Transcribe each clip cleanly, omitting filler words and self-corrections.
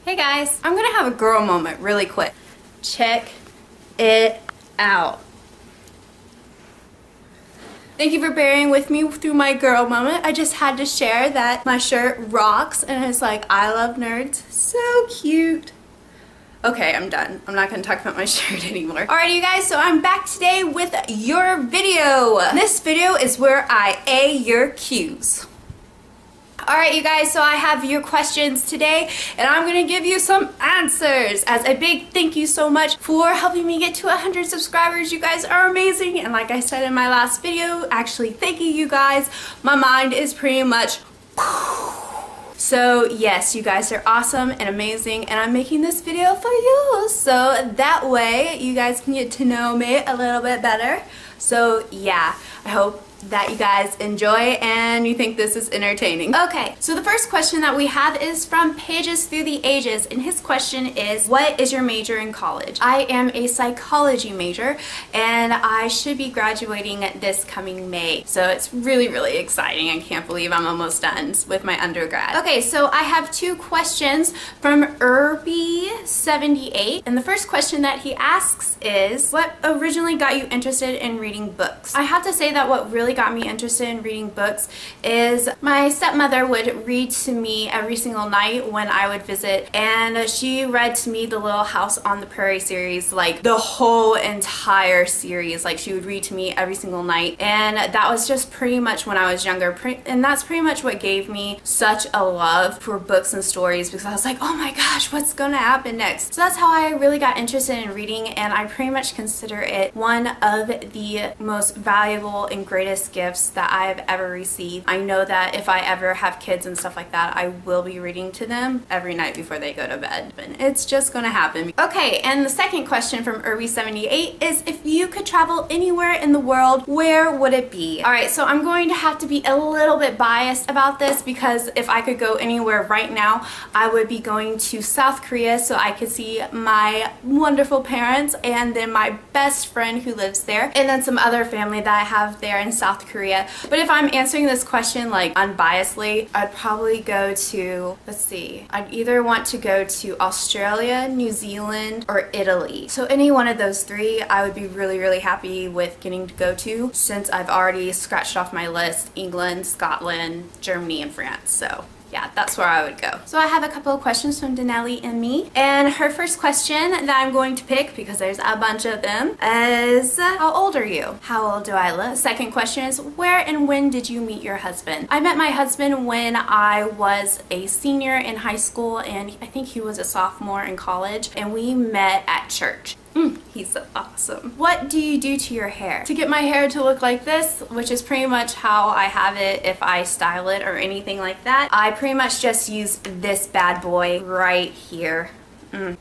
Hey guys, I'm gonna have a girl moment really quick. Check it out. Thank you for bearing with me through my girl moment. I just had to share that my shirt rocks and it's like, I love nerds. So cute. Okay, I'm done. I'm not gonna talk about my shirt anymore. Alrighty you guys, so I'm back today with your video. This video is where I A your Q's. Alright you guys, so I have your questions today and I'm going to give you some answers. As a big thank you so much for helping me get to 100 subscribers. You guys are amazing, and like I said in my last video, actually thanking you guys, my mind is pretty much so yes, you guys are awesome and amazing, and I'm making this video for you so that way you guys can get to know me a little bit better. So yeah, I hope that you guys enjoy and you think this is entertaining. Okay, so the first question that we have is from Pages Through the Ages, and his question is, what is your major in college? I am a psychology major and I should be graduating this coming May, so it's really exciting. I can't believe I'm almost done with my undergrad. Okay, so I have two questions from Irby78, and the first question that he asks is, what originally got you interested in reading books? I have to say that what really got me interested in reading books is my stepmother would read to me every single night when I would visit, and she read to me the Little House on the Prairie series, like the whole entire series. Like she would read to me every single night, and that was just pretty much when I was younger, and that's pretty much what gave me such a love for books and stories, because I was like, oh my gosh, what's gonna happen next? So that's how I really got interested in reading, and I pretty much consider it one of the most valuable and greatest gifts that I've ever received. I know that if I ever have kids and stuff like that, I will be reading to them every night before they go to bed, and it's just gonna happen. Okay, and the second question from Irby78 is, if you could travel anywhere in the world, where would it be? Alright, so I'm going to have to be a little bit biased about this, because if I could go anywhere right now, I would be going to South Korea so I could see my wonderful parents and then my best friend who lives there, and then some other family that I have there in South Korea. But if I'm answering this question like unbiasedly, I'd probably go to, let's see, I'd either want to go to Australia, New Zealand, or Italy. So any one of those three I would be really happy with getting to go to, since I've already scratched off my list England, Scotland, Germany, and France. So yeah, that's where I would go. So I have a couple of questions from Denelli and me, and her first question that I'm going to pick, because there's a bunch of them, is, how old are you? How old do I look? Second question is, where and when did you meet your husband? I met my husband when I was a senior in high school, and I think he was a sophomore in college, and we met at church. He's so awesome. What do you do to your hair? To get my hair to look like this, which is pretty much how I have it if I style it or anything like that, I pretty much just use this bad boy right here.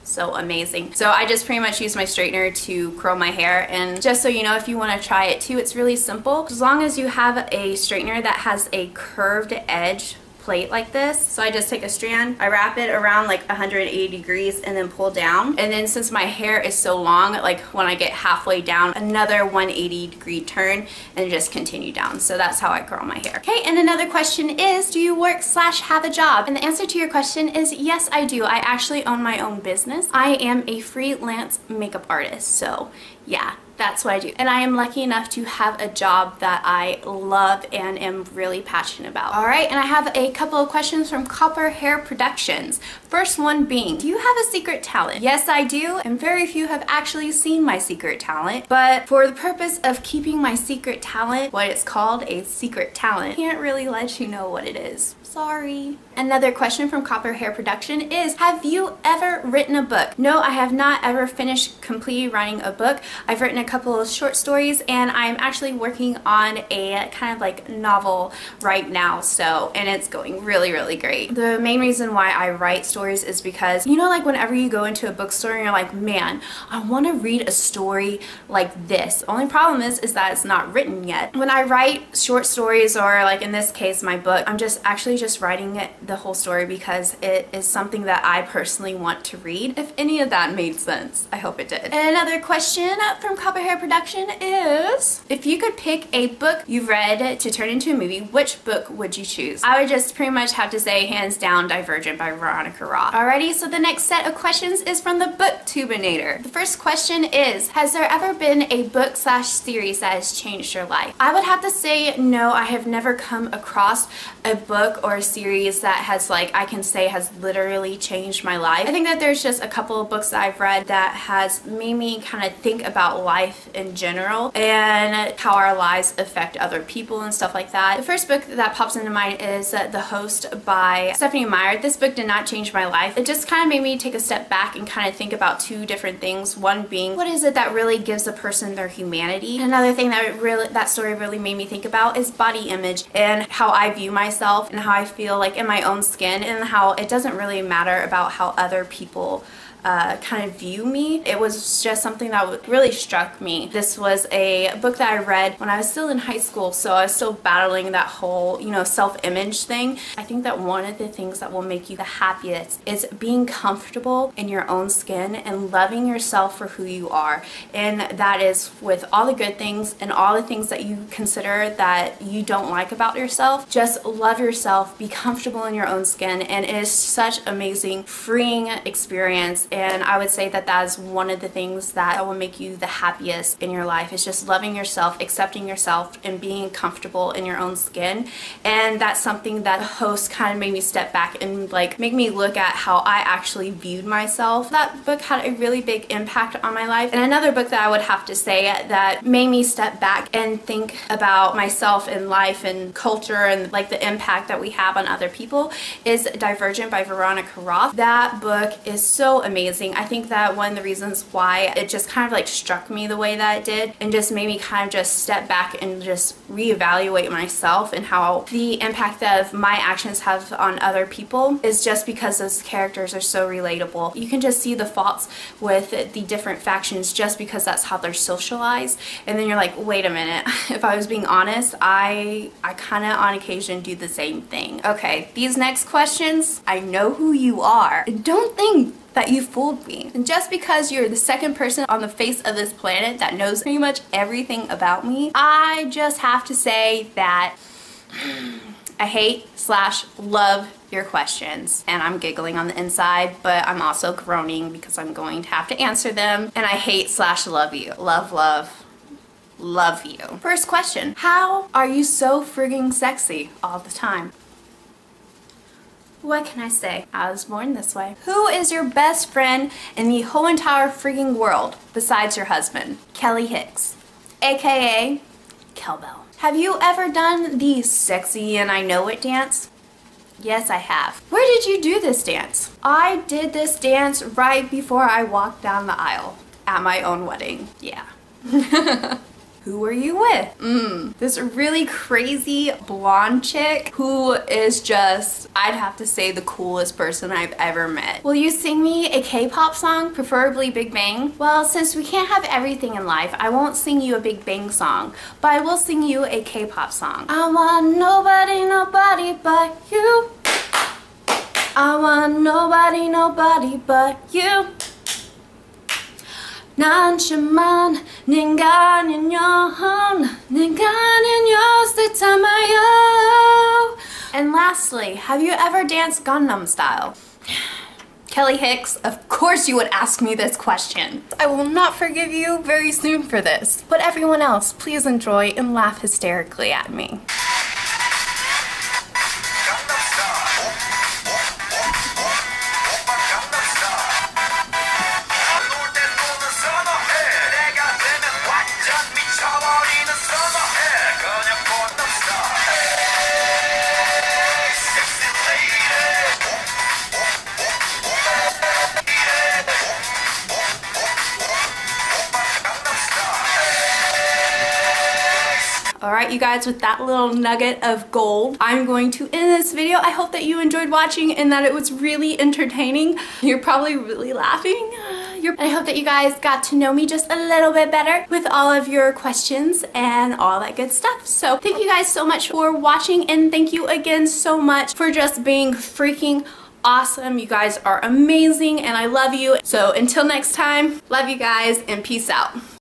So amazing. So I just pretty much use my straightener to curl my hair, and just so you know, if you want to try it too, it's really simple. As long as you have a straightener that has a curved edge plate like this. So I just take a strand, I wrap it around like 180 degrees and then pull down, and then since my hair is so long, like when I get halfway down, another 180 degree turn and just continue down. So that's how I curl my hair. Okay, and another question is, do you work / have a job? And the answer to your question is yes, I do. I actually own my own business. I am a freelance makeup artist, so yeah, that's what I do. And I am lucky enough to have a job that I love and am really passionate about. Alright, and I have a couple of questions from Copper Hair Productions. First one being, do you have a secret talent? Yes, I do, and very few have actually seen my secret talent. But for the purpose of keeping my secret talent, what it's called, a secret talent, I can't really let you know what it is. Sorry. Another question from Copper Hair Production is, have you ever written a book? No, I have not ever finished completely writing a book. I've written a couple of short stories, and I'm actually working on a kind of like novel right now, so, and it's going really great. The main reason why I write stories is because, you know, like whenever you go into a bookstore and you're like, man, I want to read a story like this. The only problem is that it's not written yet. When I write short stories, or like in this case my book, I'm just actually literally just writing the whole story because it is something that I personally want to read. If any of that made sense, I hope it did. And another question from Copper Hair Production is, if you could pick a book you've read to turn into a movie, which book would you choose? I would just pretty much have to say hands down Divergent by Veronica Roth. Alrighty, so the next set of questions is from the Booktubinator. The first question is, has there ever been a book/series that has changed your life? I would have to say no, I have never come across a book or a series that has, like, I can say has literally changed my life. I think that there's just a couple of books that I've read that has made me kind of think about life in general and how our lives affect other people and stuff like that. The first book that pops into mind is The Host by Stephanie Meyer. This book did not change my life. It just kind of made me take a step back and kind of think about two different things. One being, what is it that really gives a person their humanity? Another thing that story really made me think about is body image and how I view myself and how I feel like in my own skin, and how it doesn't really matter about how other people kind of view me. It was just something that really struck me. This was a book that I read when I was still in high school, so I was still battling that whole, self-image thing. I think that one of the things that will make you the happiest is being comfortable in your own skin and loving yourself for who you are. And that is with all the good things and all the things that you consider that you don't like about yourself. Just love yourself, be comfortable in your own skin, and it is such amazing, freeing experience. And I would say that that is one of the things that will make you the happiest in your life, is just loving yourself, accepting yourself, and being comfortable in your own skin. And that's something that the host kind of made me step back and make me look at how I actually viewed myself. That book had a really big impact on my life. And another book that I would have to say that made me step back and think about myself and life and culture and the impact that we have on other people is Divergent by Veronica Roth. That book is so amazing. I think that one of the reasons why it just kind of struck me the way that it did and just made me kind of just step back and just reevaluate myself and how the impact of my actions have on other people is just because those characters are so relatable. You can just see the faults with the different factions just because that's how they're socialized, and then you're like, wait a minute, if I was being honest, I kind of on occasion do the same thing. Okay, these next questions, I know who you are. Don't think that you fooled me. And just because you're the second person on the face of this planet that knows pretty much everything about me, I just have to say that I hate/love your questions. And I'm giggling on the inside, but I'm also groaning because I'm going to have to answer them. And I hate/love you. Love you. First question, how are you so frigging sexy all the time? What can I say? I was born this way. Who is your best friend in the whole entire freaking world besides your husband? Kelly Hicks, aka Kelbell. Have you ever done the sexy and I know it dance? Yes, I have. Where did you do this dance? I did this dance right before I walked down the aisle at my own wedding. Yeah. Who were you with? This really crazy blonde chick who is just, I'd have to say, the coolest person I've ever met. Will you sing me a K-pop song, preferably Big Bang? Well, since we can't have everything in life, I won't sing you a Big Bang song, but I will sing you a K-pop song. I want nobody but you. I want nobody but you. 난지만 네가 아닌 스타마요. And lastly, have you ever danced Gangnam Style? Kelly Hicks, of course you would ask me this question. I will not forgive you very soon for this, but everyone else, please enjoy and laugh hysterically at me. Alright you guys, with that little nugget of gold, I'm going to end this video. I hope that you enjoyed watching and that it was really entertaining. You're probably really laughing. I hope that you guys got to know me just a little bit better with all of your questions and all that good stuff. So thank you guys so much for watching, and thank you again so much for just being freaking awesome. You guys are amazing and I love you. So until next time, love you guys and peace out.